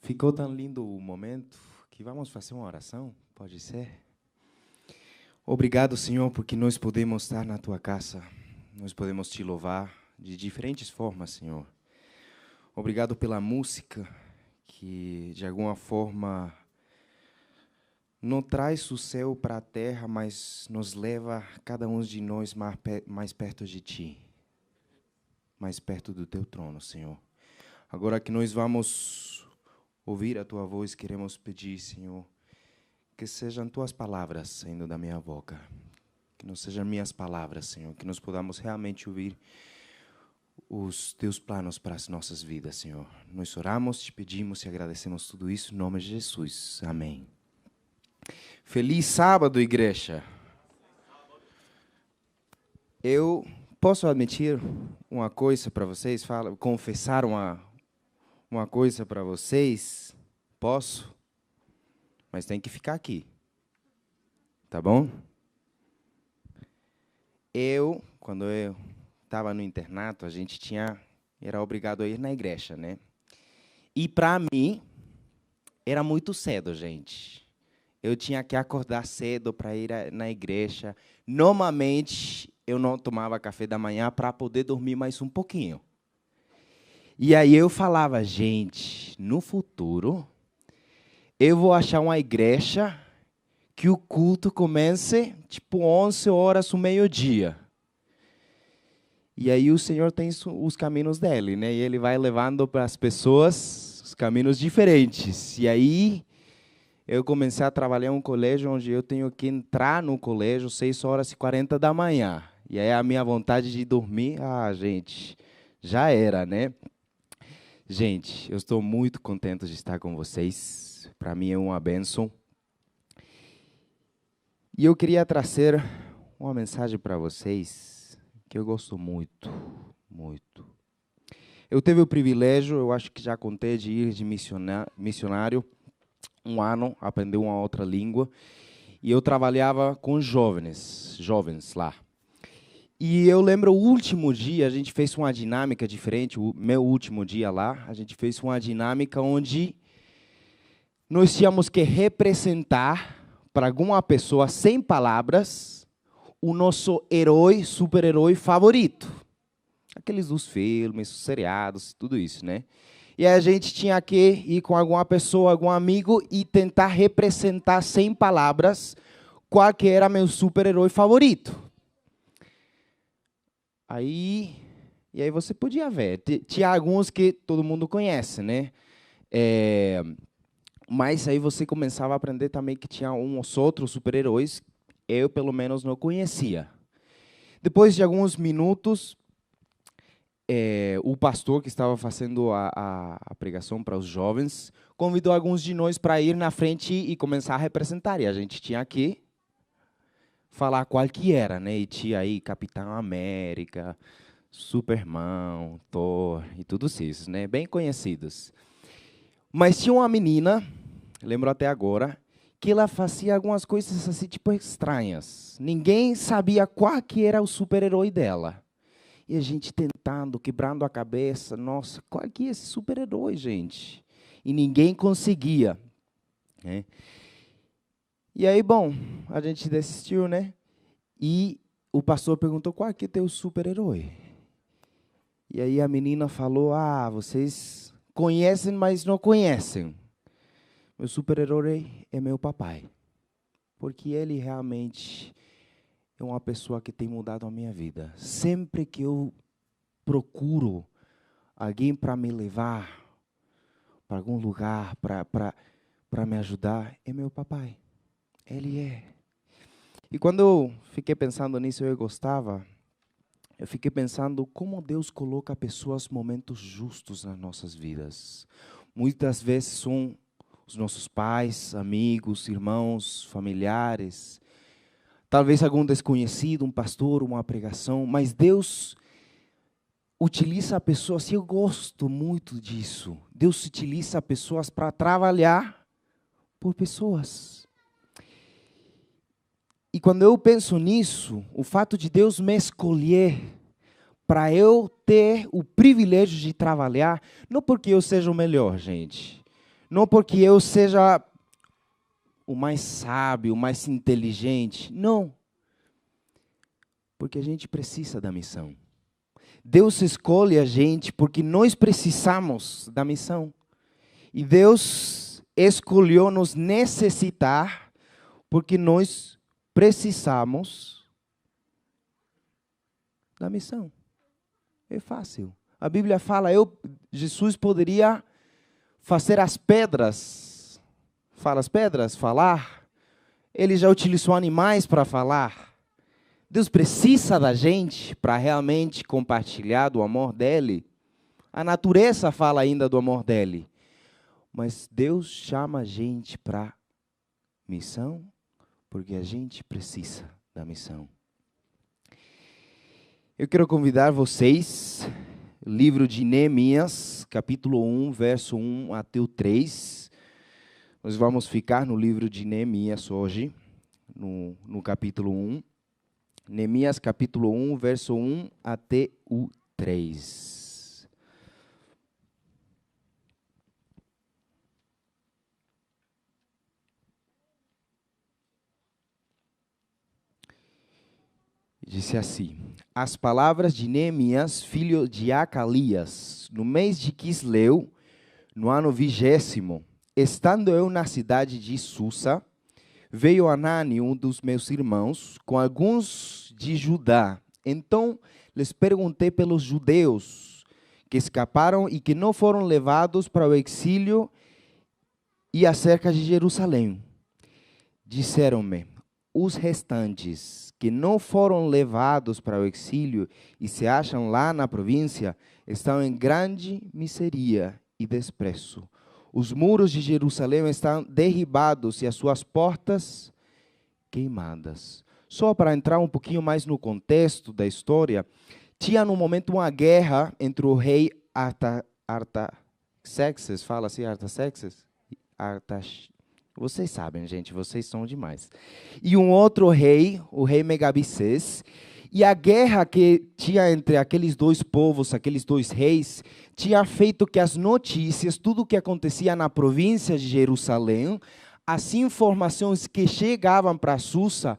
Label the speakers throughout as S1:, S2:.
S1: Ficou tão lindo o momento que vamos fazer uma oração, pode ser? Obrigado, Senhor, porque nós podemos estar na Tua casa, nós podemos Te louvar de diferentes formas, Senhor. Obrigado pela música que, de alguma forma, não traz o céu para a terra, mas nos leva, cada um de nós, mais perto de Ti, mais perto do Teu trono, Senhor. Agora que nós vamos ouvir a Tua voz, queremos pedir, Senhor, que sejam Tuas palavras saindo da minha boca, que não sejam minhas palavras, Senhor, que nós podamos realmente ouvir os Teus planos para as nossas vidas, Senhor. Nós oramos, Te pedimos e agradecemos tudo isso em nome de Jesus. Amém. Feliz sábado, igreja. Eu posso admitir uma coisa para vocês, confessar uma coisa para vocês? Posso? Mas tem que ficar aqui. Tá bom? Quando eu estava no internato, a gente era obrigado a ir na igreja, né? E para mim, era muito cedo, gente. Eu tinha que acordar cedo para ir na igreja. Normalmente, eu não tomava café da manhã para poder dormir mais um pouquinho. E aí eu falava, gente, no futuro, eu vou achar uma igreja que o culto comece, tipo, 11 horas, o meio-dia. E aí o Senhor tem os caminhos dele, né? E Ele vai levando para as pessoas os caminhos diferentes. E aí eu comecei a trabalhar em um colégio onde eu tenho que entrar no colégio 6h40 da manhã. E aí a minha vontade de dormir, gente, já era, né? Gente, eu estou muito contente de estar com vocês. Para mim é uma bênção. E eu queria trazer uma mensagem para vocês que eu gosto muito, muito. Eu tive o privilégio, eu acho que já contei, de ir de missionário um ano, aprender uma outra língua. E eu trabalhava com jovens lá. E eu lembro o último dia, a gente fez uma dinâmica diferente, o meu último dia lá, a gente fez uma dinâmica onde nós tínhamos que representar para alguma pessoa, sem palavras, o nosso herói, super-herói favorito. Aqueles dos filmes, os seriados, tudo isso, né? E aí a gente tinha que ir com alguma pessoa, algum amigo, e tentar representar sem palavras qual que era meu super-herói favorito. E aí você podia ver. Tinha alguns que todo mundo conhece, né? Mas aí você começava a aprender também que tinha uns outros super-heróis, eu pelo menos não conhecia. Depois de alguns minutos, o pastor que estava fazendo a pregação para os jovens convidou alguns de nós para ir na frente e começar a representar. E a gente tinha que falar qual que era, né? E tinha aí Capitão América, Superman, Thor e todos esses, né? Bem conhecidos. Mas tinha uma menina, lembro até agora, que ela fazia algumas coisas assim, tipo, estranhas. Ninguém sabia qual que era o super-herói dela. E a gente tentando, quebrando a cabeça, nossa, qual que é esse super-herói, gente? E ninguém conseguia, né? E aí, bom, a gente desistiu, né? E o pastor perguntou, qual que é teu super-herói? E aí a menina falou, vocês conhecem, mas não conhecem. Meu super-herói é meu papai. Porque ele realmente é uma pessoa que tem mudado a minha vida. Sempre que eu procuro alguém para me levar para algum lugar, para me ajudar, é meu papai. Ele é. E quando eu fiquei pensando nisso, eu fiquei pensando como Deus coloca pessoas em momentos justos nas nossas vidas. Muitas vezes são os nossos pais, amigos, irmãos, familiares, talvez algum desconhecido, um pastor, uma pregação, mas Deus utiliza pessoas, e eu gosto muito disso. Deus utiliza pessoas para trabalhar por pessoas. E quando eu penso nisso, o fato de Deus me escolher para eu ter o privilégio de trabalhar, não porque eu seja o melhor, gente. Não porque eu seja o mais sábio, o mais inteligente. Não. Porque a gente precisa da missão. Deus escolhe a gente porque nós precisamos da missão. E Deus escolheu nos necessitar porque nós precisamos da missão. É fácil. A Bíblia fala, Jesus poderia fazer as pedras. Fala as pedras, falar. Ele já utilizou animais para falar. Deus precisa da gente para realmente compartilhar do amor dele. A natureza fala ainda do amor dele. Mas Deus chama a gente para missão porque a gente precisa da missão. Eu quero convidar vocês, livro de Neemias, capítulo 1, verso 1 até o 3. Nós vamos ficar no livro de Neemias hoje, no capítulo 1. Neemias, capítulo 1, verso 1 até o 3. Disse assim: as palavras de Neemias, filho de Acalias, no mês de Quisleu, no ano 20º, estando eu na cidade de Susa, veio Anani, um dos meus irmãos, com alguns de Judá. Então lhes perguntei pelos judeus que escaparam e que não foram levados para o exílio e acerca de Jerusalém. Disseram-me: os restantes que não foram levados para o exílio e se acham lá na província estão em grande miséria e desprezo. Os muros de Jerusalém estão derribados e as suas portas queimadas. Só para entrar um pouquinho mais no contexto da história, tinha no momento uma guerra entre o rei Artaxerxes, fala assim, Artaxerxes? Vocês sabem, gente, vocês são demais. E um outro rei, o rei Megabissés. E a guerra que tinha entre aqueles dois povos, aqueles dois reis, tinha feito que as notícias, tudo o que acontecia na província de Jerusalém, as informações que chegavam para Susa,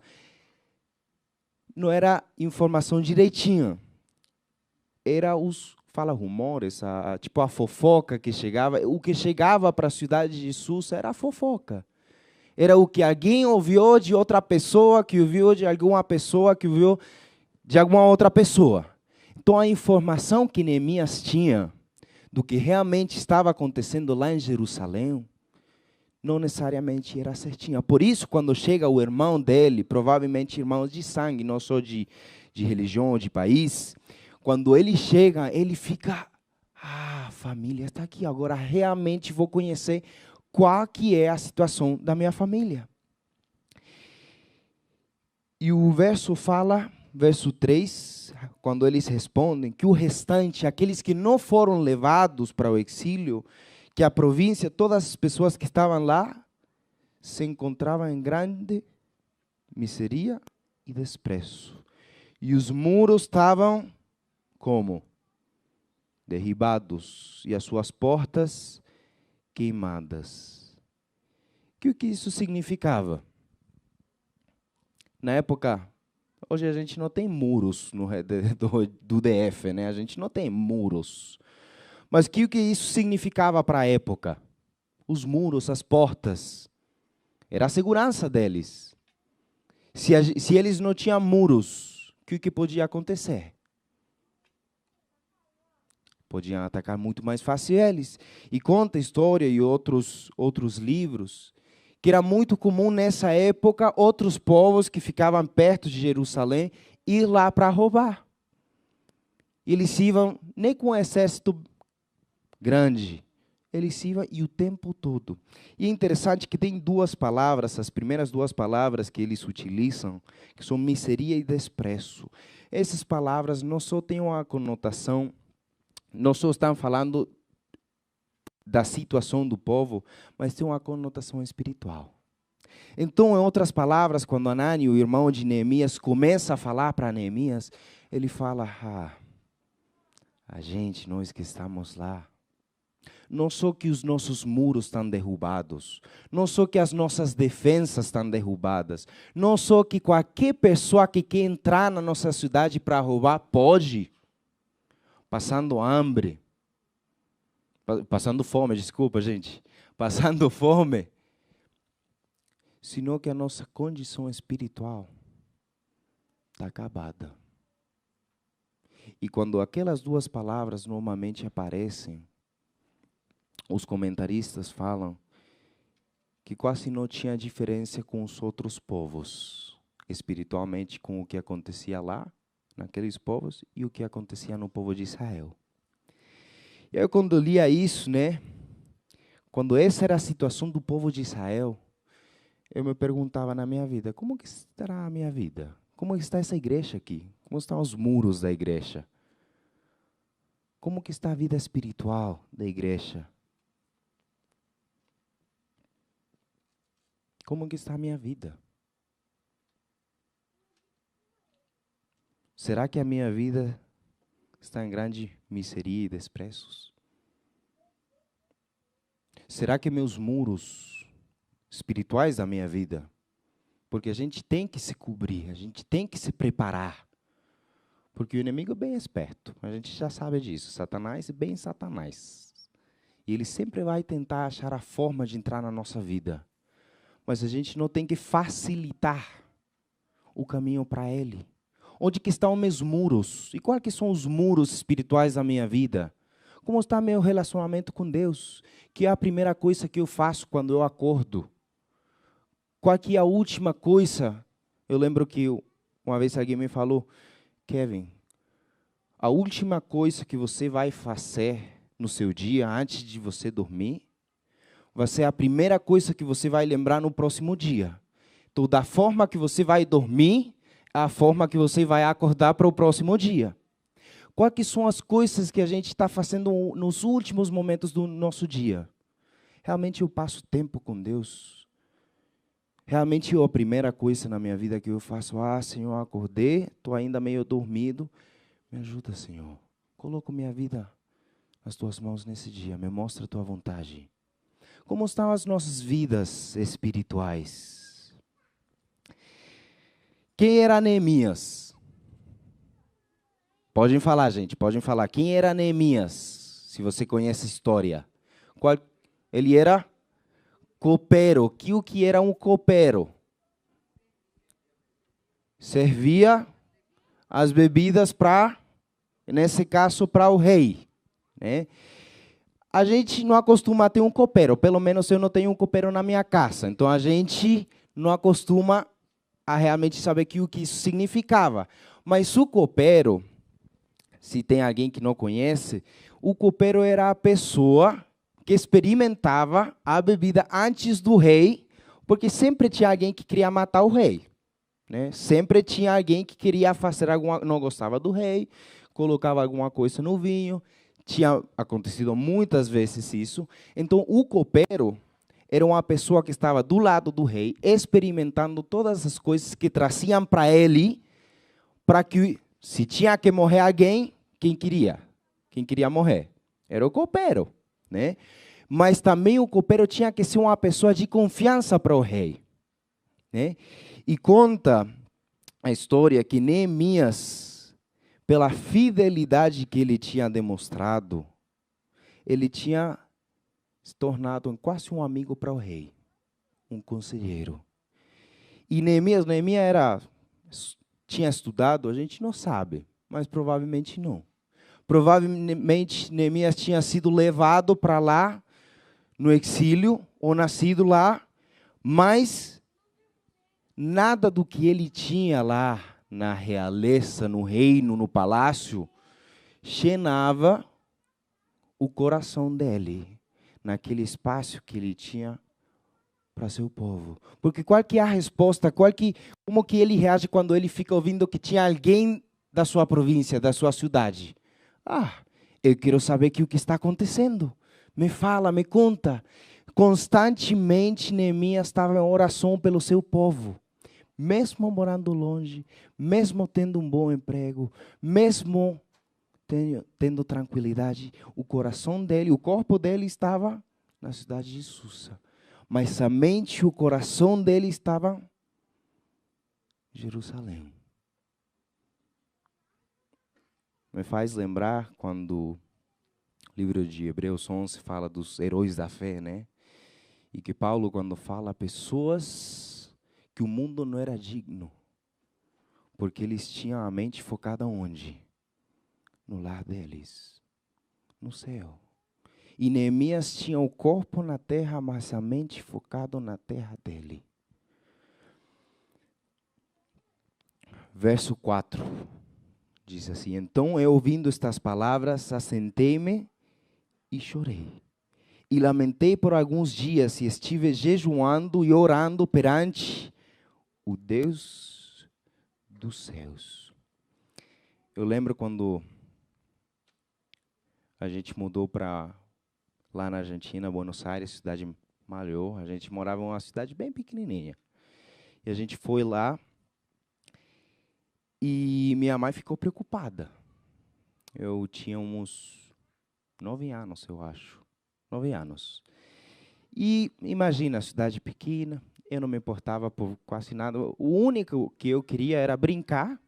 S1: não era informação direitinha. Era fala rumores, tipo a fofoca que chegava. O que chegava para a cidade de Susa era a fofoca. Era o que alguém ouviu de outra pessoa, que ouviu de alguma pessoa, que ouviu de alguma outra pessoa. Então, a informação que Neemias tinha do que realmente estava acontecendo lá em Jerusalém, não necessariamente era certinha. Por isso, quando chega o irmão dele, provavelmente irmãos de sangue, não só de religião ou de país, quando ele chega, ele fica, a família está aqui, agora realmente vou conhecer qual que é a situação da minha família. E o verso fala, verso 3, quando eles respondem que o restante, aqueles que não foram levados para o exílio, que a província, todas as pessoas que estavam lá, se encontravam em grande miséria e desprezo. E os muros estavam como? Derribados e as suas portas queimadas. O que isso significava? Na época, hoje a gente não tem muros do DF, né? A gente não tem muros. Mas o que isso significava para a época? Os muros, as portas. Era a segurança deles. Se eles não tinham muros, o que podia acontecer? Podiam atacar muito mais fácil eles. E conta a história e outros livros, que era muito comum nessa época outros povos que ficavam perto de Jerusalém ir lá para roubar. Eles iam nem com um exército grande, eles iam e o tempo todo. E é interessante que tem duas palavras, as primeiras duas palavras que eles utilizam, que são miséria e desprezo. Essas palavras não só têm uma conotação, não só estão falando da situação do povo, mas tem uma conotação espiritual. Então, em outras palavras, quando Anani, o irmão de Neemias, começa a falar para Neemias, ele fala, a gente, nós que estamos lá, não só que os nossos muros estão derrubados, não só que as nossas defensas estão derrubadas, não só que qualquer pessoa que quer entrar na nossa cidade para roubar pode, passando hambre, passando fome, desculpa, gente, passando fome, senão que a nossa condição espiritual está acabada. E quando aquelas duas palavras normalmente aparecem, os comentaristas falam que quase não tinha diferença com os outros povos, espiritualmente, com o que acontecia lá, naqueles povos, e o que acontecia no povo de Israel. E aí, quando eu lia isso, quando essa era a situação do povo de Israel, eu me perguntava na minha vida, como que estará a minha vida? Como está essa igreja aqui? Como estão os muros da igreja? Como que está a vida espiritual da igreja? Como que está a minha vida? Será que a minha vida está em grande miséria e despreços? Será que meus muros espirituais da minha vida? Porque a gente tem que se cobrir, a gente tem que se preparar. Porque o inimigo é bem esperto, a gente já sabe disso. Satanás é bem Satanás. E ele sempre vai tentar achar a forma de entrar na nossa vida. Mas a gente não tem que facilitar o caminho para ele. Onde que estão meus muros? E quais que são os muros espirituais da minha vida? Como está meu relacionamento com Deus? Que é a primeira coisa que eu faço quando eu acordo? Qual que é a última coisa? Eu lembro que uma vez alguém me falou, Kevin, a última coisa que você vai fazer no seu dia antes de você dormir vai ser a primeira coisa que você vai lembrar no próximo dia. Então, da forma que você vai dormir, é a forma que você vai acordar para o próximo dia. Quais são as coisas que a gente está fazendo nos últimos momentos do nosso dia? Realmente eu passo tempo com Deus. Realmente a primeira coisa na minha vida que eu faço, Senhor, acordei, estou ainda meio dormido. Me ajuda, Senhor. Coloco minha vida nas tuas mãos nesse dia. Me mostra a tua vontade. Como estão as nossas vidas espirituais? Quem era Neemias? Podem falar, gente, podem falar. Quem era Neemias? Se você conhece a história. Ele era copeiro. O que era um copeiro? Servia as bebidas para, nesse caso, para o rei, A gente não acostuma ter um copeiro, pelo menos eu não tenho um copeiro na minha casa. Então, a gente não acostuma a realmente saber o que isso significava. Mas o copeiro, se tem alguém que não conhece, o copeiro era a pessoa que experimentava a bebida antes do rei, porque sempre tinha alguém que queria matar o rei. Sempre tinha alguém que queria fazer não gostava do rei, colocava alguma coisa no vinho. Tinha acontecido muitas vezes isso. Então, o copeiro era uma pessoa que estava do lado do rei, experimentando todas as coisas que traziam para ele, para que, se tinha que morrer alguém, quem queria? Quem queria morrer? Era o copeiro, Mas também o copeiro tinha que ser uma pessoa de confiança para o rei, E conta a história que Neemias, pela fidelidade que ele tinha demonstrado, ele tinha se tornado quase um amigo para o rei, um conselheiro. E Neemias tinha estudado, a gente não sabe, mas provavelmente não. Provavelmente Neemias tinha sido levado para lá, no exílio, ou nascido lá, mas nada do que ele tinha lá, na realeza, no reino, no palácio, llenava o coração dele, naquele espaço que ele tinha para seu povo. Porque qual que é a resposta? Como que ele reage quando ele fica ouvindo que tinha alguém da sua província, da sua cidade? Eu quero saber o que está acontecendo. Me fala, me conta. Constantemente Neemias estava em oração pelo seu povo. Mesmo morando longe, mesmo tendo um bom emprego, mesmo tendo tranquilidade. O coração dele, o corpo dele estava na cidade de Susa. Mas a mente, o coração dele estava em Jerusalém. Me faz lembrar quando o livro de Hebreus 11 fala dos heróis da fé, né? E que Paulo, quando fala, pessoas que o mundo não era digno, porque eles tinham a mente focada onde? No lar deles, no céu. E Neemias tinha o corpo na terra, mas a mente focada na terra dele. Verso 4, diz assim: Então eu, ouvindo estas palavras, assentei-me e chorei. E lamentei por alguns dias, e estive jejuando e orando perante o Deus dos céus. Eu lembro quando a gente mudou para lá na Argentina, Buenos Aires, cidade maior. A gente morava em uma cidade bem pequenininha. E a gente foi lá e minha mãe ficou preocupada. Eu tinha uns 9 anos, eu acho. 9 anos. E imagina, cidade pequena, eu não me importava por quase nada. O único que eu queria era brincar.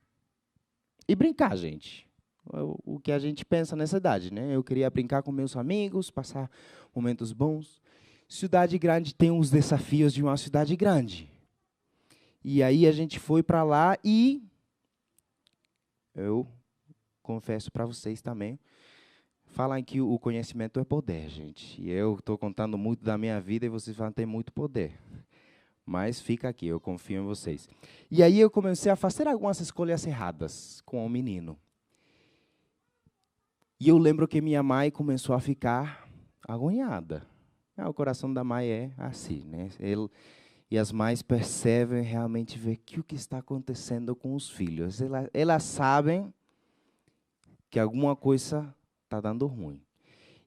S1: E brincar, gente. O que a gente pensa nessa idade, né? Eu queria brincar com meus amigos, passar momentos bons. Cidade grande tem os desafios de uma cidade grande. E aí a gente foi para lá e eu confesso para vocês também, falam que o conhecimento é poder, gente. E eu estou contando muito da minha vida e vocês vão ter muito poder. Mas fica aqui, eu confio em vocês. E aí eu comecei a fazer algumas escolhas erradas com o menino. E eu lembro que minha mãe começou a ficar agoniada. O coração da mãe é assim, né? E as mães percebem realmente ver o que está acontecendo com os filhos. Elas sabem que alguma coisa está dando ruim.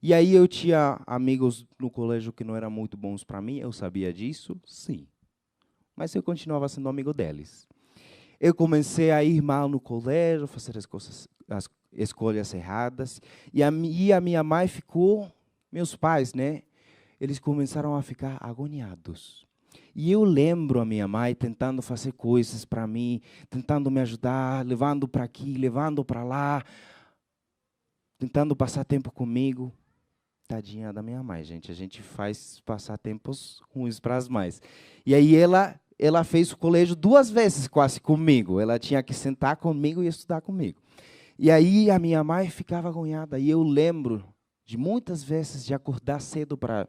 S1: E aí eu tinha amigos no colégio que não eram muito bons para mim, eu sabia disso, sim. Mas eu continuava sendo amigo deles. Eu comecei a ir mal no colégio, fazer as escolhas erradas. E a minha mãe ficou, meus pais, né? Eles começaram a ficar agoniados. E eu lembro a minha mãe tentando fazer coisas para mim, tentando me ajudar, levando para aqui, levando para lá, tentando passar tempo comigo. Tadinha da minha mãe, gente. A gente faz passar tempos ruins para as mães. E aí ela fez o colégio 2 vezes quase comigo. Ela tinha que sentar comigo e estudar comigo. E aí a minha mãe ficava agoniada. E eu lembro de muitas vezes de acordar cedo para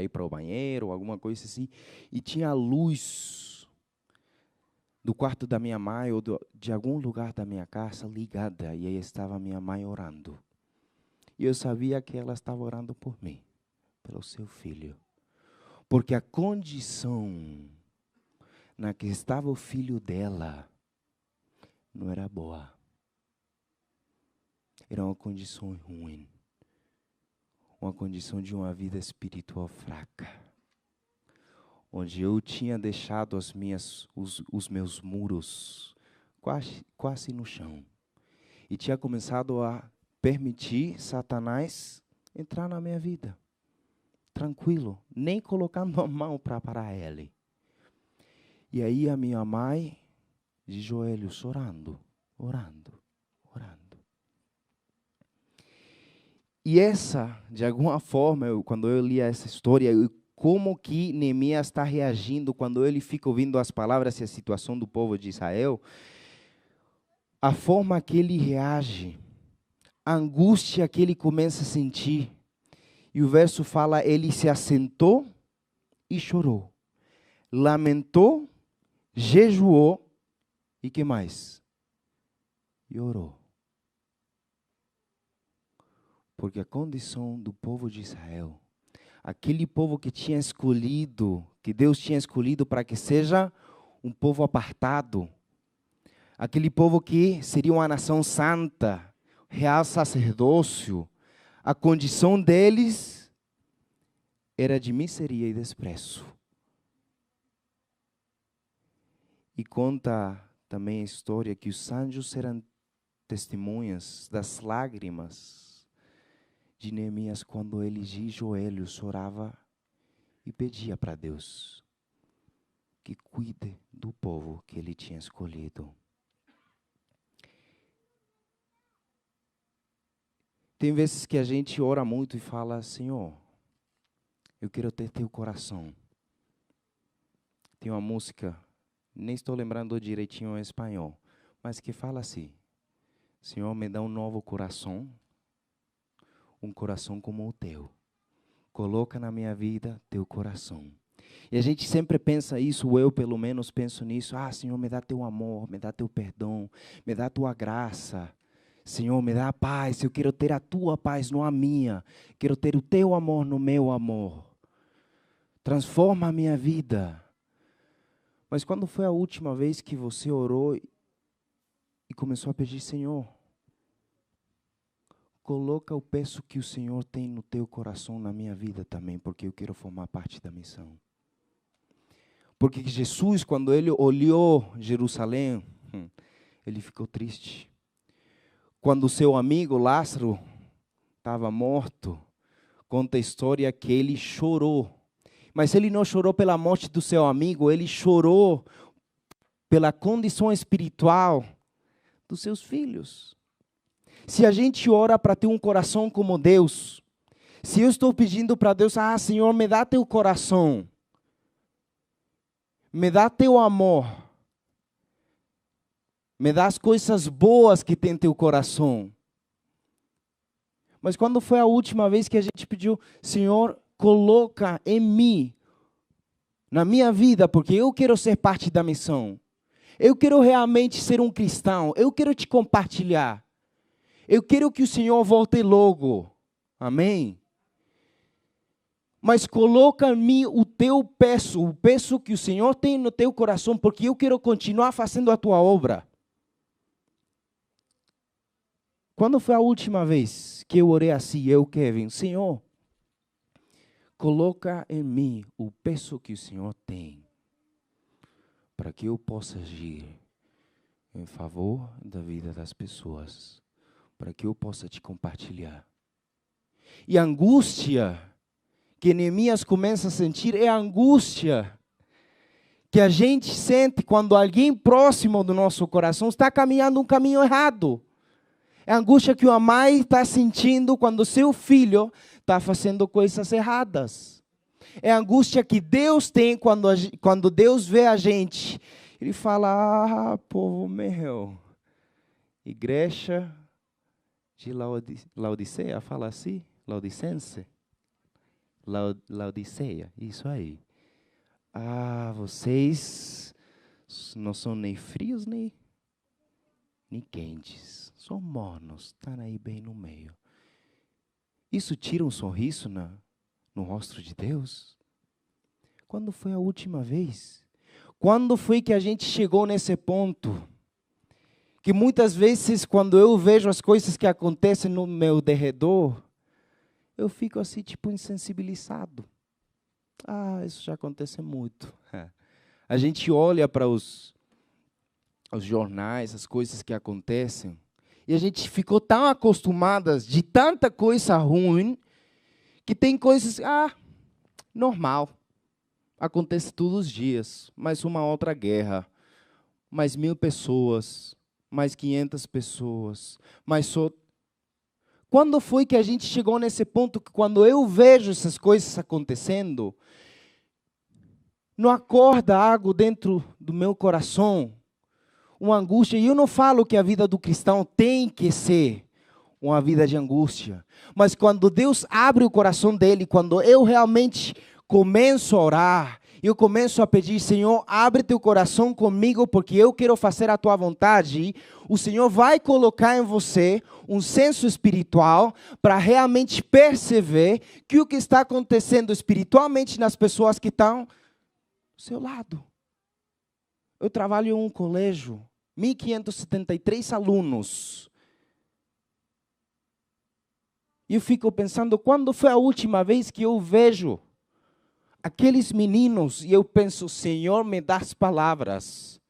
S1: ir para o banheiro, alguma coisa assim. E tinha a luz do quarto da minha mãe ou de algum lugar da minha casa ligada. E aí estava a minha mãe orando. E eu sabia que ela estava orando por mim, pelo seu filho. Porque a condição na que estava o filho dela não era boa. Era uma condição ruim. Uma condição de uma vida espiritual fraca. Onde eu tinha deixado os meus muros quase no chão. E tinha começado a permitir Satanás entrar na minha vida. Tranquilo, nem colocando a mão para parar ele. E aí a minha mãe, de joelhos, orando. E essa, de alguma forma, quando eu lia essa história, como que Neemias está reagindo quando ele fica ouvindo as palavras e a situação do povo de Israel, a forma que ele reage, a angústia que ele começa a sentir. E o verso fala, ele se assentou e chorou. Lamentou, jejuou e que mais? E orou. Porque a condição do povo de Israel, aquele povo que tinha escolhido, que Deus tinha escolhido para que seja um povo apartado, aquele povo que seria uma nação santa, real sacerdócio, a condição deles era de miséria e desprezo. E conta também a história que os anjos eram testemunhas das lágrimas de Neemias quando ele de joelhos chorava e pedia para Deus que cuide do povo que ele tinha escolhido. Tem vezes que a gente ora muito e fala, Senhor, eu quero ter teu coração. Tem uma música, nem estou lembrando direitinho em espanhol, mas que fala assim, Senhor, me dá um novo coração, um coração como o teu. Coloca na minha vida teu coração. E a gente sempre pensa isso, eu pelo menos penso nisso, Senhor, me dá teu amor, me dá teu perdão, me dá tua graça. Senhor, me dá a paz, eu quero ter a tua paz, não a minha. Quero ter o teu amor no meu amor. Transforma a minha vida. Mas quando foi a última vez que você orou e começou a pedir, Senhor, coloca o peso que o Senhor tem no teu coração na minha vida também, porque eu quero formar parte da missão. Porque Jesus, quando ele olhou Jerusalém, ele ficou triste. Quando o seu amigo Lázaro estava morto, conta a história que ele chorou. Mas ele não chorou pela morte do seu amigo, ele chorou pela condição espiritual dos seus filhos. Se a gente ora para ter um coração como Deus, se eu estou pedindo para Deus, Senhor, me dá teu coração, me dá teu amor, me dá as coisas boas que tem teu coração. Mas quando foi a última vez que a gente pediu, Senhor, coloca em mim, na minha vida, porque eu quero ser parte da missão. Eu quero realmente ser um cristão. Eu quero te compartilhar. Eu quero que o Senhor volte logo. Amém? Mas coloca em mim o teu peso, o peso que o Senhor tem no teu coração, porque eu quero continuar fazendo a tua obra. Quando foi a última vez que eu orei assim, Kevin, Senhor, coloca em mim o peso que o Senhor tem, para que eu possa agir em favor da vida das pessoas, para que eu possa te compartilhar. E a angústia que Neemias começa a sentir é a angústia que a gente sente quando alguém próximo do nosso coração está caminhando um caminho errado. É a angústia que uma mãe está sentindo quando seu filho está fazendo coisas erradas. É a angústia que Deus tem quando Deus vê a gente. Ele fala, povo meu, igreja de Laodiceia, fala assim, Laodicense. Laodiceia, isso aí. Vocês não são nem frios, nem quentes. São mornos, estão aí bem no meio. Isso tira um sorriso no rosto de Deus? Quando foi a última vez? Quando foi que a gente chegou nesse ponto? Que muitas vezes, quando eu vejo as coisas que acontecem no meu derredor, eu fico assim, tipo, insensibilizado. Isso já acontece muito. A gente olha para os jornais, as coisas que acontecem, e a gente ficou tão acostumadas de tanta coisa ruim, que tem coisas, normal. Acontece todos os dias, mais uma outra guerra, mais 1000 pessoas, mais 500 pessoas, Quando foi que a gente chegou nesse ponto que quando eu vejo essas coisas acontecendo, não acorda algo dentro do meu coração, uma angústia? E eu não falo que a vida do cristão tem que ser uma vida de angústia, mas quando Deus abre o coração dele, quando eu realmente começo a orar, eu começo a pedir, Senhor, abre teu coração comigo, porque eu quero fazer a tua vontade, o Senhor vai colocar em você um senso espiritual para realmente perceber que o que está acontecendo espiritualmente nas pessoas que estão do seu lado. Eu trabalho em um colégio, 1.573 alunos. E eu fico pensando, quando foi a última vez que eu vejo aqueles meninos, e eu penso, Senhor, me dá as palavras,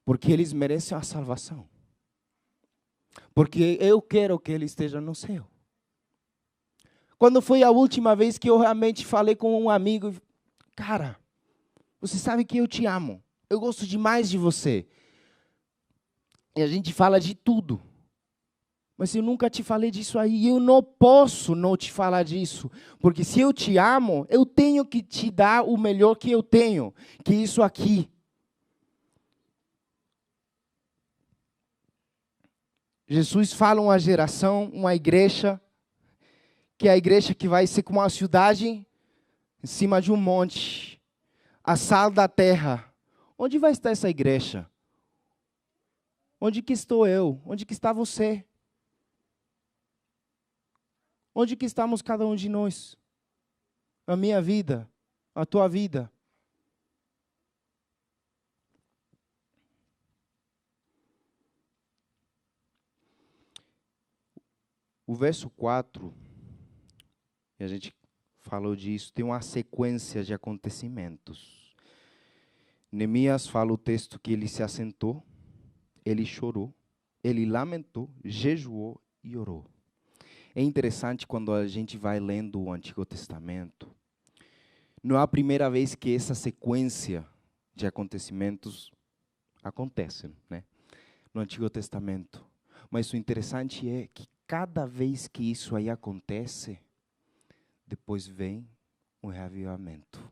S1: porque eles merecem a salvação. porque eu quero que ele esteja no céu. Quando foi a última vez que eu realmente falei com um amigo, cara, você sabe que eu te amo, eu gosto demais de você. E a gente fala de tudo. Mas eu nunca te falei disso aí, eu não posso não te falar disso. Porque se eu te amo, eu tenho que te dar o melhor que eu tenho, que isso aqui. Jesus fala uma geração, uma igreja, que é a igreja que vai ser como uma cidade em cima de um monte, a sal da terra. Onde vai estar essa igreja? Onde que estou eu? Onde que está você? Onde que estamos cada um de nós? A minha vida, a tua vida. O verso 4, e a gente falou disso, tem uma sequência de acontecimentos. Neemias fala o texto que ele se assentou, ele chorou, ele lamentou, jejuou e orou. É interessante quando a gente vai lendo o Antigo Testamento, não é a primeira vez que essa sequência de acontecimentos acontece, né? No Antigo Testamento. Mas o interessante é que cada vez que isso aí acontece, depois vem um reavivamento.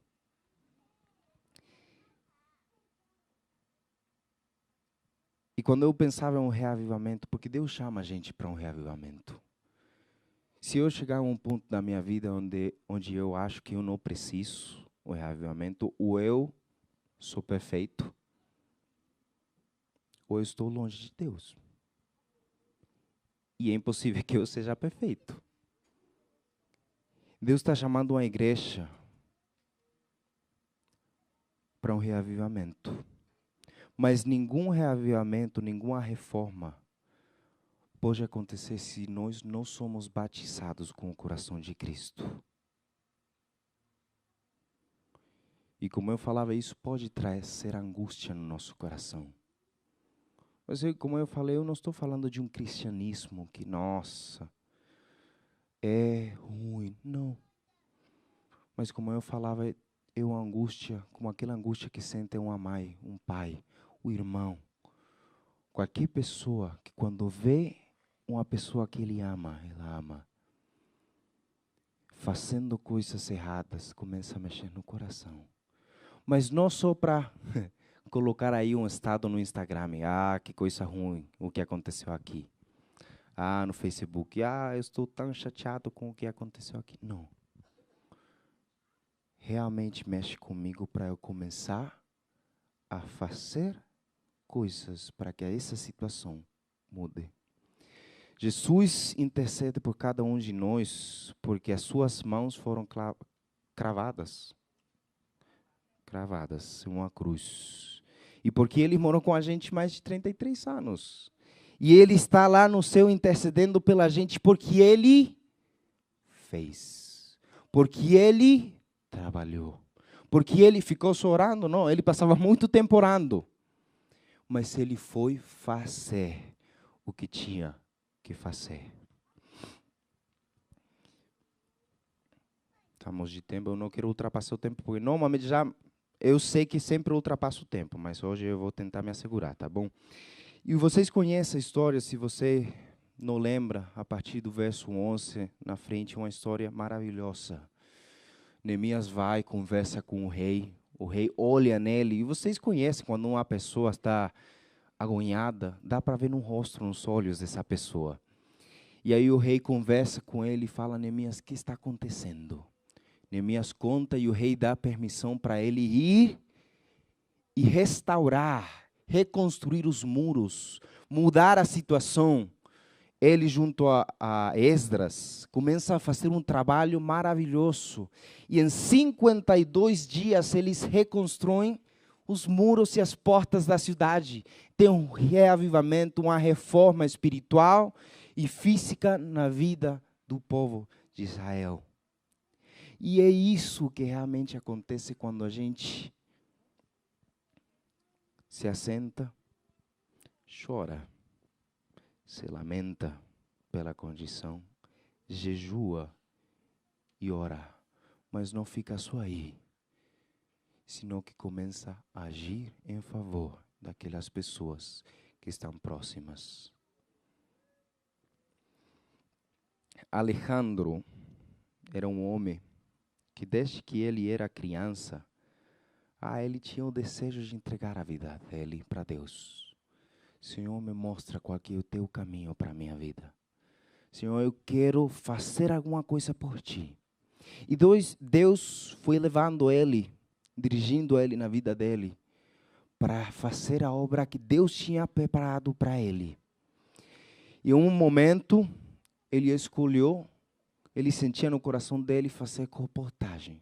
S1: E quando eu pensava em um reavivamento, porque Deus chama a gente para um reavivamento. Se eu chegar a um ponto da minha vida onde eu acho que eu não preciso um reavivamento, ou eu sou perfeito, ou eu estou longe de Deus. E é impossível que eu seja perfeito. Deus está chamando uma igreja para um reavivamento. Mas nenhum reavivamento, nenhuma reforma pode acontecer se nós não somos batizados com o coração de Cristo. E como eu falava, isso pode trazer angústia no nosso coração. Mas como eu falei, eu não estou falando de um cristianismo que, nossa, é ruim. Não. Mas como eu falava, é uma angústia, como aquela angústia que sente uma mãe, um pai, um irmão. Qualquer pessoa que quando vê uma pessoa que ela ama, fazendo coisas erradas, começa a mexer no coração. Mas não só para colocar aí um estado no Instagram. Ah, que coisa ruim o que aconteceu aqui. Ah, no Facebook. Ah, eu estou tão chateado com o que aconteceu aqui. Não. Realmente mexe comigo para eu começar a fazer coisas para que essa situação mude. Jesus intercede por cada um de nós, porque as suas mãos foram cravadas em uma cruz. E porque ele morou com a gente mais de 33 anos. E ele está lá no céu intercedendo pela gente porque ele fez. Porque ele trabalhou. Porque ele ficou só orando? Não, ele passava muito tempo orando. Mas ele foi fazer o que tinha que fazer. Estamos de tempo, eu não quero ultrapassar o tempo, porque normalmente eu sei que sempre ultrapasso o tempo, mas hoje eu vou tentar me assegurar, tá bom? E vocês conhecem a história, se você não lembra, a partir do verso 11, na frente, uma história maravilhosa. Neemias vai, conversa com o rei olha nele, e vocês conhecem quando uma pessoa está agonhada, dá para ver no rosto, nos olhos dessa pessoa. E aí o rei conversa com ele e fala, Neemias, o que está acontecendo? Neemias conta e o rei dá permissão para ele ir e restaurar, reconstruir os muros, mudar a situação. Ele, junto a Esdras, começa a fazer um trabalho maravilhoso. E em 52 dias eles reconstroem os muros e as portas da cidade. Tem um reavivamento, uma reforma espiritual e física na vida do povo de Israel. E é isso que realmente acontece quando a gente se assenta, chora, se lamenta pela condição, jejua e ora, mas não fica só aí, senão que começa a agir em favor daquelas pessoas que estão próximas. Alejandro era um homem que desde que ele era criança, ele tinha o desejo de entregar a vida dele para Deus. Senhor, me mostra qual que é o teu caminho para a minha vida. Senhor, eu quero fazer alguma coisa por ti. E Deus foi levando ele, dirigindo ele na vida dele, para fazer a obra que Deus tinha preparado para ele. E em um momento, ele escolheu, ele sentia no coração dele fazer colportagem.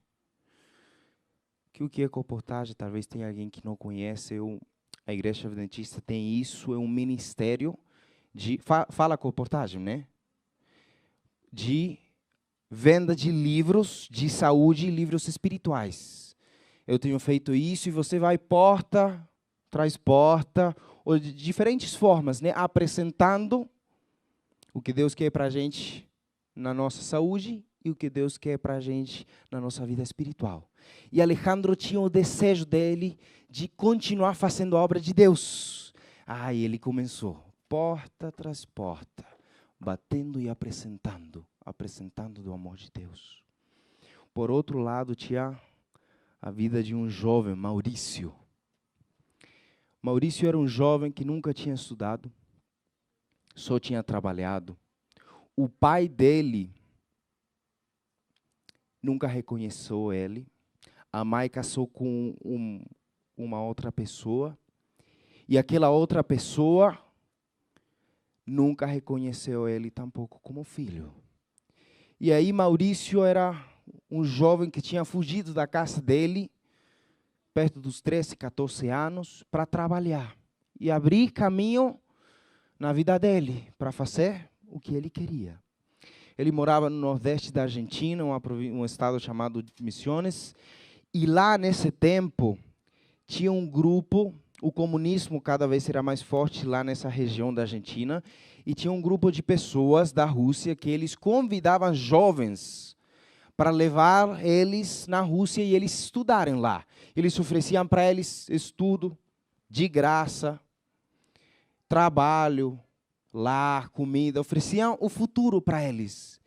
S1: O que é colportagem? Talvez tenha alguém que não conhece. A Igreja Adventista tem isso, é um ministério de... Fala colportagem, né? De venda de livros de saúde e livros espirituais. Eu tenho feito isso e você vai porta, traz porta, ou de diferentes formas, né? Apresentando o que Deus quer para a gente na nossa saúde e o que Deus quer para a gente na nossa vida espiritual. E Alejandro tinha o desejo dele de continuar fazendo a obra de Deus. E ele começou, porta tras porta, batendo e apresentando do amor de Deus. Por outro lado, tinha a vida de um jovem, Maurício. Maurício era um jovem que nunca tinha estudado, só tinha trabalhado. O pai dele nunca reconheceu ele. A mãe casou com uma outra pessoa. E aquela outra pessoa nunca reconheceu ele tampouco como filho. E aí Maurício era um jovem que tinha fugido da casa dele, perto dos 13, 14 anos, para trabalhar. E abrir caminho na vida dele, para fazer o que ele queria. Ele morava no nordeste da Argentina, um estado chamado Misiones. E lá, nesse tempo, tinha um grupo, o comunismo cada vez era mais forte lá nessa região da Argentina, e tinha um grupo de pessoas da Rússia que eles convidavam jovens para levar eles na Rússia e eles estudarem lá. Eles ofereciam para eles estudo de graça, trabalho, lar, comida, ofereciam o futuro para eles.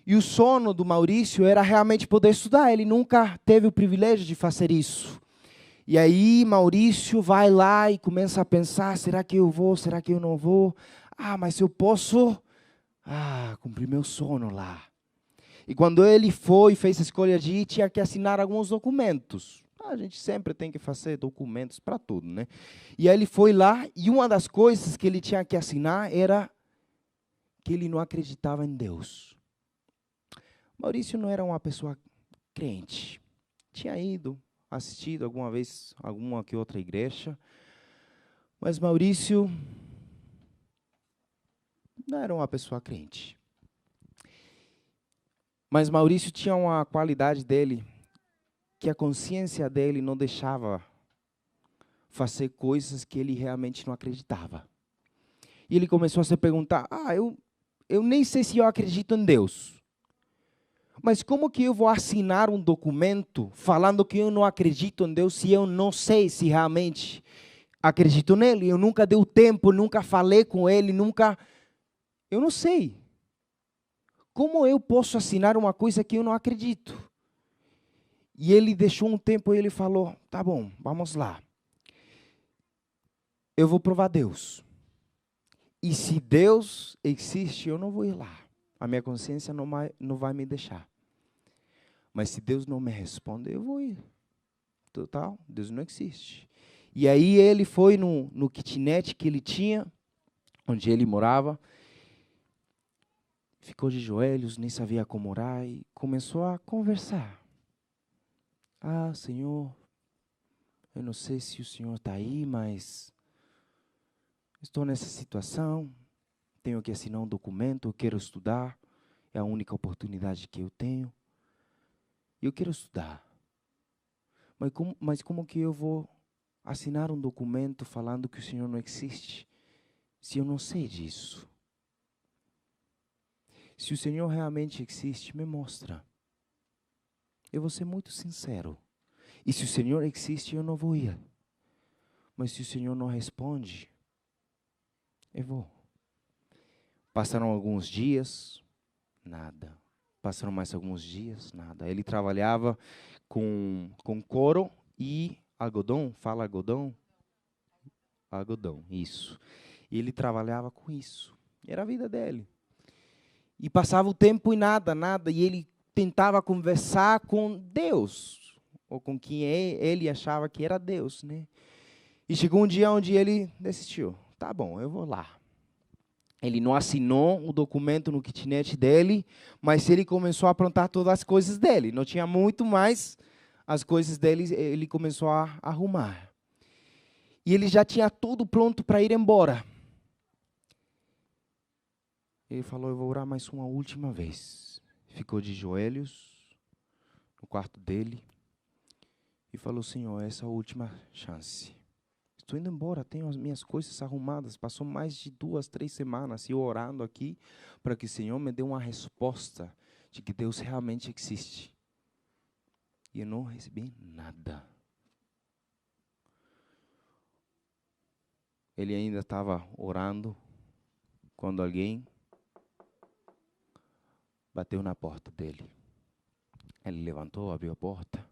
S1: E o sonho do Maurício era realmente poder estudar. Ele nunca teve o privilégio de fazer isso. E aí Maurício vai lá e começa a pensar, será que eu vou, será que eu não vou? Mas eu posso cumprir meu sonho lá. E quando ele fez a escolha de ir, tinha que assinar alguns documentos. A gente sempre tem que fazer documentos para tudo, né? E aí ele foi lá e uma das coisas que ele tinha que assinar era que ele não acreditava em Deus. Maurício não era uma pessoa crente. Tinha ido, assistido alguma vez, alguma que outra igreja. Mas Maurício não era uma pessoa crente. Mas Maurício tinha uma qualidade dele, que a consciência dele não deixava fazer coisas que ele realmente não acreditava. E ele começou a se perguntar, eu nem sei se eu acredito em Deus. Mas como que eu vou assinar um documento falando que eu não acredito em Deus se eu não sei se realmente acredito nele? Eu nunca dei o tempo, nunca falei com ele, eu não sei. Como eu posso assinar uma coisa que eu não acredito? E ele deixou um tempo e ele falou, tá bom, vamos lá. Eu vou provar Deus. E se Deus existe, eu não vou ir lá. A minha consciência não vai me deixar. Mas se Deus não me responder, eu vou ir. Total, Deus não existe. E aí ele foi no kitnet que ele tinha, onde ele morava, ficou de joelhos, nem sabia como orar, e começou a conversar. Senhor, eu não sei se o Senhor está aí, mas estou nessa situação, tenho que assinar um documento, eu quero estudar, é a única oportunidade que eu tenho. Eu quero estudar. Mas como que eu vou assinar um documento falando que o Senhor não existe, se eu não sei disso? Se o Senhor realmente existe, me mostra. Eu vou ser muito sincero. E se o Senhor existe, eu não vou ir. Mas se o Senhor não responde, eu vou. Passaram alguns dias, nada. Passaram mais alguns dias, nada. Ele trabalhava com couro e algodão. Fala algodão? Algodão, isso. E ele trabalhava com isso. Era a vida dele. E passava o tempo e nada, nada. E ele tentava conversar com Deus, ou com quem ele achava que era Deus, né? E chegou um dia onde ele desistiu. Tá bom, eu vou lá. Ele não assinou o documento no kitnet dele, mas ele começou a aprontar todas as coisas dele. Não tinha muito, mas as coisas dele ele começou a arrumar. E ele já tinha tudo pronto para ir embora. Ele falou, eu vou orar mais uma última vez. Ficou de joelhos no quarto dele e falou, Senhor, essa é a última chance. Estou indo embora, tenho as minhas coisas arrumadas. Passou mais de 2, 3 semanas eu orando aqui para que o Senhor me dê uma resposta de que Deus realmente existe. E eu não recebi nada. Ele ainda estava orando quando alguém bateu na porta dele. Ele levantou, abriu a porta.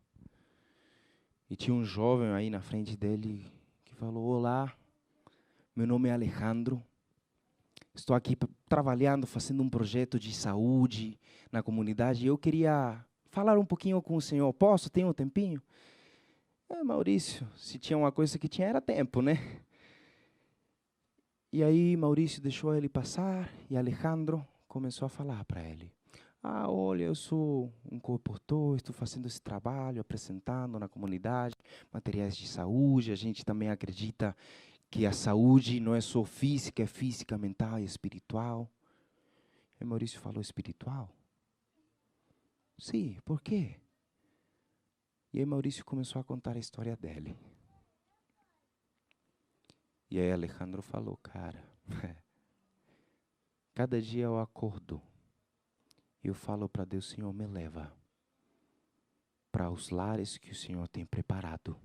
S1: E tinha um jovem aí na frente dele que falou, olá, meu nome é Alejandro. Estou aqui trabalhando, fazendo um projeto de saúde na comunidade. Eu queria falar um pouquinho com o senhor. Posso? Tem um tempinho? Maurício, se tinha uma coisa que tinha, era tempo, né? E aí Maurício deixou ele passar e Alejandro começou a falar para ele. Olha, eu sou um coportor, estou fazendo esse trabalho, apresentando na comunidade materiais de saúde. A gente também acredita que a saúde não é só física, é física, mental e espiritual. E Maurício falou, espiritual? Sim, por quê? E aí Maurício começou a contar a história dele. E aí Alejandro falou, cara, cada dia eu acordo, eu falo para Deus, Senhor, me leva para os lares que o Senhor tem preparado.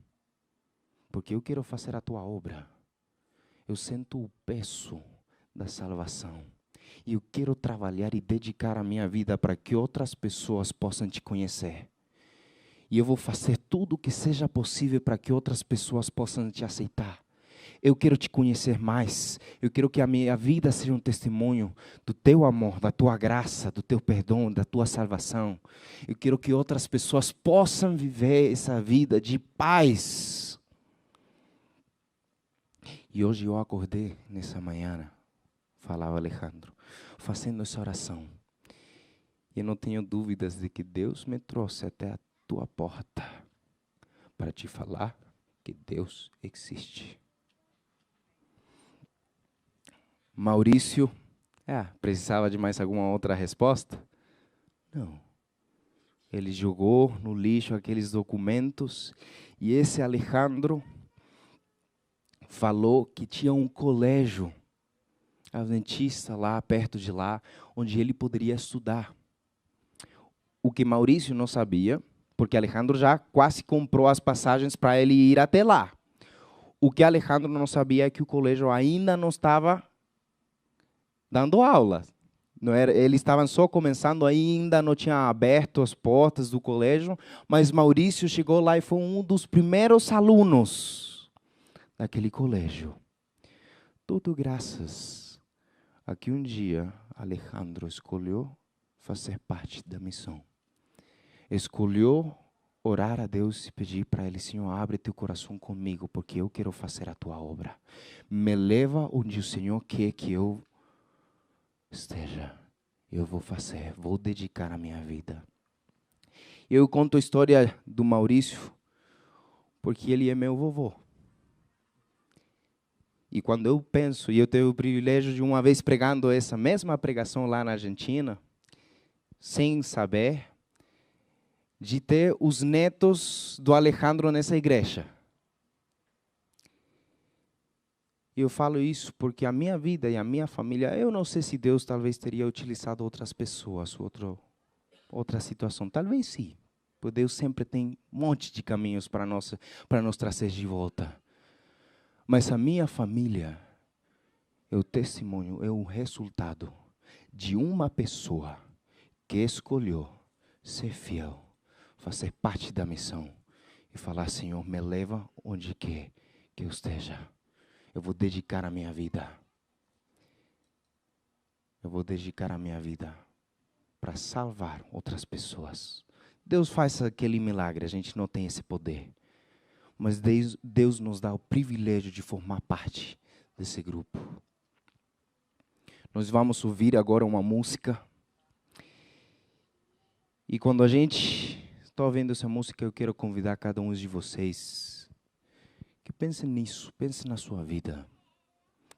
S1: Porque eu quero fazer a tua obra. Eu sinto o peso da salvação. E eu quero trabalhar e dedicar a minha vida para que outras pessoas possam te conhecer. E eu vou fazer tudo o que seja possível para que outras pessoas possam te aceitar. Eu quero te conhecer mais. Eu quero que a minha vida seja um testemunho do teu amor, da tua graça, do teu perdão, da tua salvação. Eu quero que outras pessoas possam viver essa vida de paz. E hoje eu acordei nessa manhã, falava Alejandro, fazendo essa oração. E eu não tenho dúvidas de que Deus me trouxe até a tua porta para te falar que Deus existe. Maurício, precisava de mais alguma outra resposta? Não. Ele jogou no lixo aqueles documentos e esse Alejandro falou que tinha um colégio adventista lá perto de lá, onde ele poderia estudar. O que Maurício não sabia, porque Alejandro já quase comprou as passagens para ele ir até lá. O que Alejandro não sabia é que o colégio ainda não estava dando aula. Não era, eles estavam só começando ainda, não tinha aberto as portas do colégio, mas Maurício chegou lá e foi um dos primeiros alunos daquele colégio. Tudo graças a que um dia Alejandro escolheu fazer parte da missão. Escolheu orar a Deus e pedir para Ele, Senhor, abre teu coração comigo, porque eu quero fazer a tua obra. Me leva onde o Senhor quer que eu esteja. Eu vou fazer, vou dedicar a minha vida. Eu conto a história do Maurício, porque ele é meu vovô. E quando eu penso, e eu tenho o privilégio de uma vez pregando essa mesma pregação lá na Argentina, sem saber, de ter os netos do Alejandro nessa igreja. E eu falo isso porque a minha vida e a minha família, eu não sei se Deus talvez teria utilizado outras pessoas, outra situação. Talvez sim. Porque Deus sempre tem um monte de caminhos para nos trazer de volta. Mas a minha família é o testemunho, é o resultado de uma pessoa que escolheu ser fiel, fazer parte da missão e falar: Senhor, me leva onde quer que eu esteja. Eu vou dedicar a minha vida. Eu vou dedicar a minha vida para salvar outras pessoas. Deus faz aquele milagre, a gente não tem esse poder. Mas Deus nos dá o privilégio de formar parte desse grupo. Nós vamos ouvir agora uma música. E quando a gente está ouvindo essa música, eu quero convidar cada um de vocês que pensem nisso, pensem na sua vida.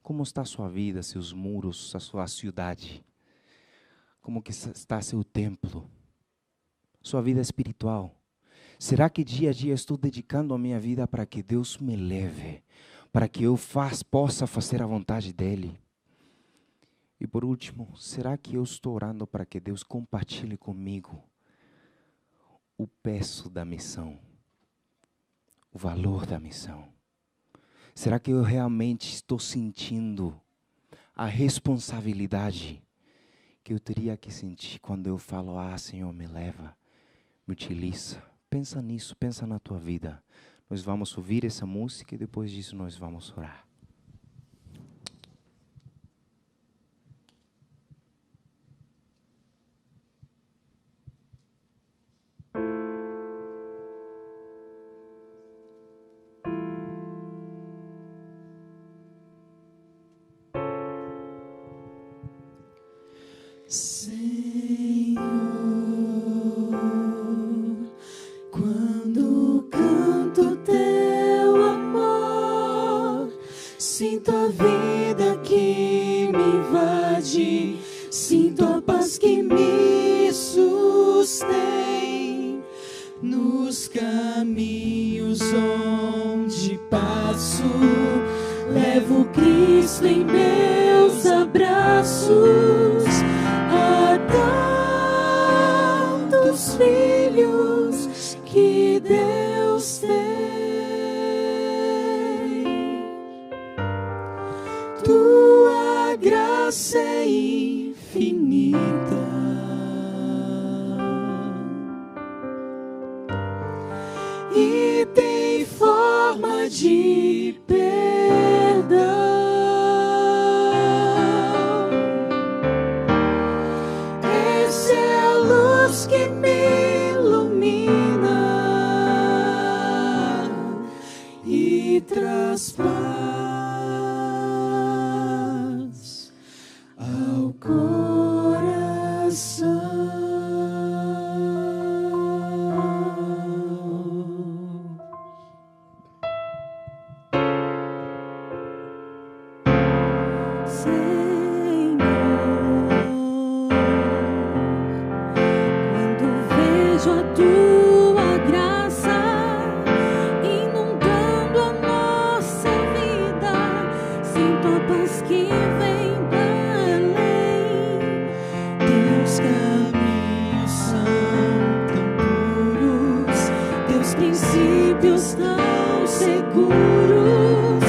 S1: Como está a sua vida, seus muros, a sua cidade? Como que está seu templo? Sua vida espiritual? Será que dia a dia estou dedicando a minha vida para que Deus me leve? Para que eu possa fazer a vontade dEle? E por último, será que eu estou orando para que Deus compartilhe comigo o peso da missão? O valor da missão? Será que eu realmente estou sentindo a responsabilidade que eu teria que sentir quando eu falo: Senhor, me leva, me utiliza? Pensa nisso, pensa na tua vida. Nós vamos ouvir essa música e depois disso nós vamos orar.
S2: Senhor, quando canto teu amor, sinto a vida que me invade, sinto a paz que me sustém. Nos caminhos onde passo, levo Cristo em meus abraços. Há tantos filhos que Deus tem. Tua graça é infinita e tem forma de perdão. Que me ilumina e traz paz ao coração. Princípios tão seguros,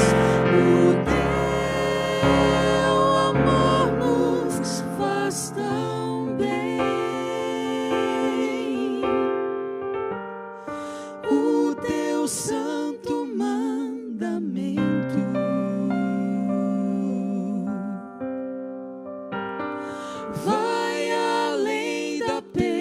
S2: o teu amor nos faz tão bem. O teu santo mandamento vai além da perfeição.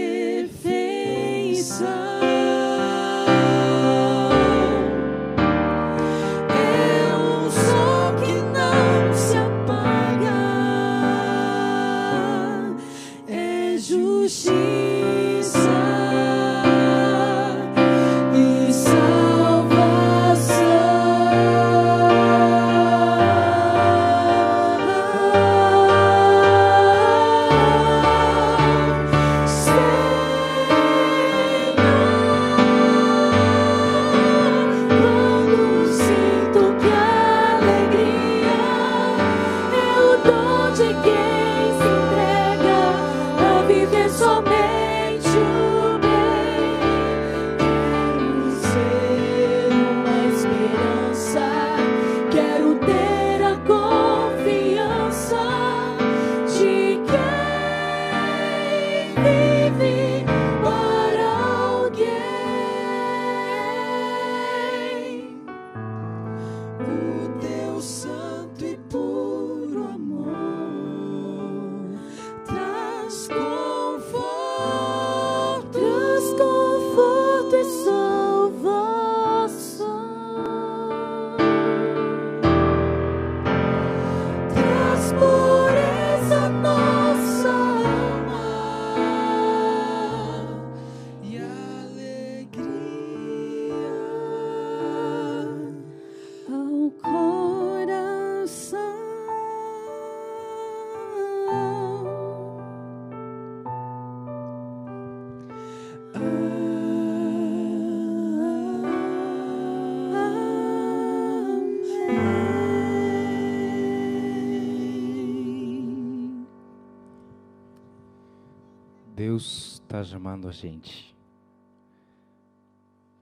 S1: está chamando a gente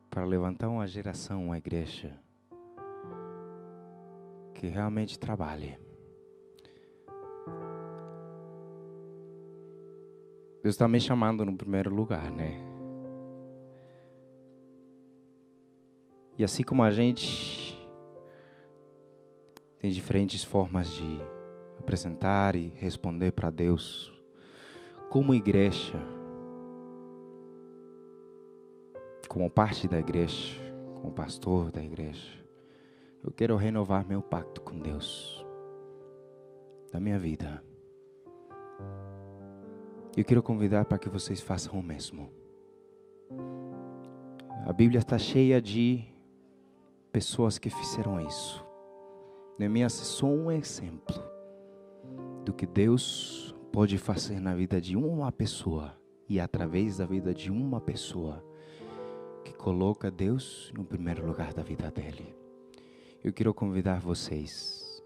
S1: para levantar uma geração, uma igreja que realmente trabalhe. Deus está me chamando no primeiro lugar, né? E assim como a gente tem diferentes formas de apresentar e responder para Deus, como igreja, como parte da igreja, como pastor da igreja, eu quero renovar meu pacto com Deus, da minha vida. Eu quero convidar para que vocês façam o mesmo. A Bíblia está cheia de pessoas que fizeram isso. Neemias é só um exemplo do que Deus pode fazer na vida de uma pessoa e através da vida de uma pessoa que coloca Deus no primeiro lugar da vida dele. Eu quero convidar vocês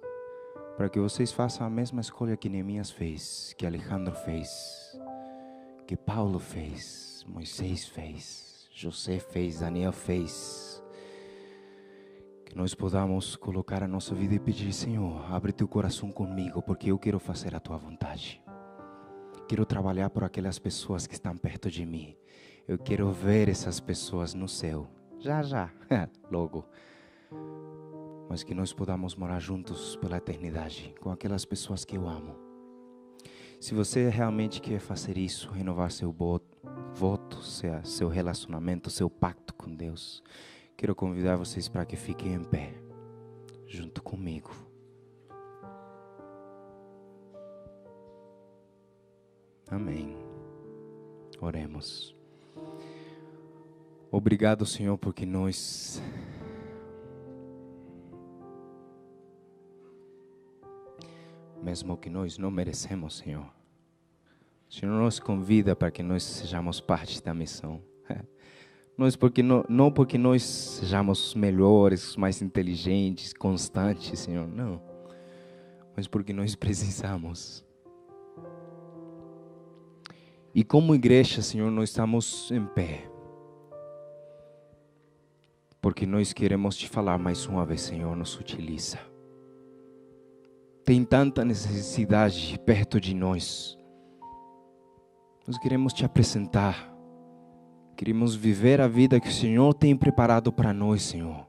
S1: para que vocês façam a mesma escolha que Neemias fez, que Alejandro fez, que Paulo fez, Moisés fez, José fez, Daniel fez. Que nós podamos colocar a nossa vida e pedir: Senhor, abre teu coração comigo, porque eu quero fazer a tua vontade. Quero trabalhar por aquelas pessoas que estão perto de mim. Eu quero ver essas pessoas no céu. Já, logo. Mas que nós podamos morar juntos pela eternidade, com aquelas pessoas que eu amo. Se você realmente quer fazer isso, renovar seu voto, seu relacionamento, seu pacto com Deus, quero convidar vocês para que fiquem em pé, junto comigo. Amém. Oremos. Obrigado, Senhor, porque nós mesmo que nós não merecemos, Senhor, o Senhor nos convida para que nós sejamos parte da missão. Não porque nós sejamos melhores, mais inteligentes, constantes, Senhor, não. Mas porque nós precisamos. E como igreja, Senhor, nós estamos em pé. Porque nós queremos te falar mais uma vez, Senhor, nos utiliza. Tem tanta necessidade perto de nós. Nós queremos te apresentar. Queremos viver a vida que o Senhor tem preparado para nós, Senhor.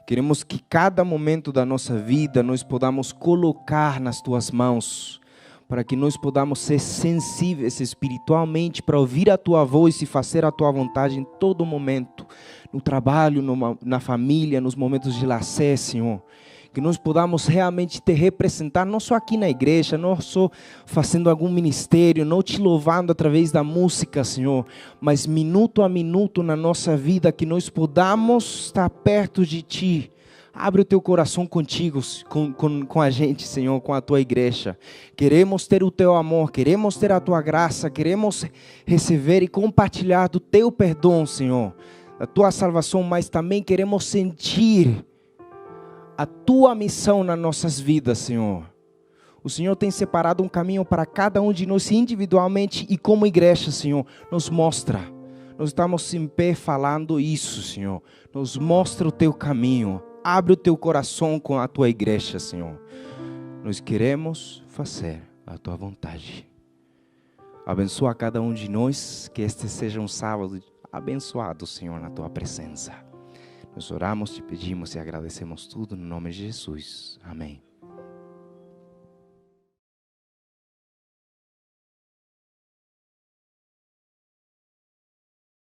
S1: Queremos que cada momento da nossa vida nós podamos colocar nas tuas mãos, para que nós podamos ser sensíveis espiritualmente para ouvir a tua voz e fazer a tua vontade em todo momento, no trabalho, na família, nos momentos de lazer, Senhor. Que nós podamos realmente te representar, não só aqui na igreja, não só fazendo algum ministério, não te louvando através da música, Senhor, mas minuto a minuto na nossa vida, que nós podamos estar perto de Ti. Abre o teu coração contigo, com a gente, Senhor, com a tua igreja. Queremos ter o teu amor, queremos ter a tua graça, queremos receber e compartilhar do teu perdão, Senhor, da tua salvação, mas também queremos sentir a tua missão nas nossas vidas, Senhor. O Senhor tem separado um caminho para cada um de nós individualmente e como igreja, Senhor. Nos mostra. Nós estamos em pé falando isso, Senhor. Nos mostra o teu caminho. Abre o teu coração com a tua igreja, Senhor. Nós queremos fazer a tua vontade. Abençoa cada um de nós. Que este seja um sábado abençoado, Senhor, na tua presença. Nós oramos, te pedimos e agradecemos tudo no nome de Jesus. Amém.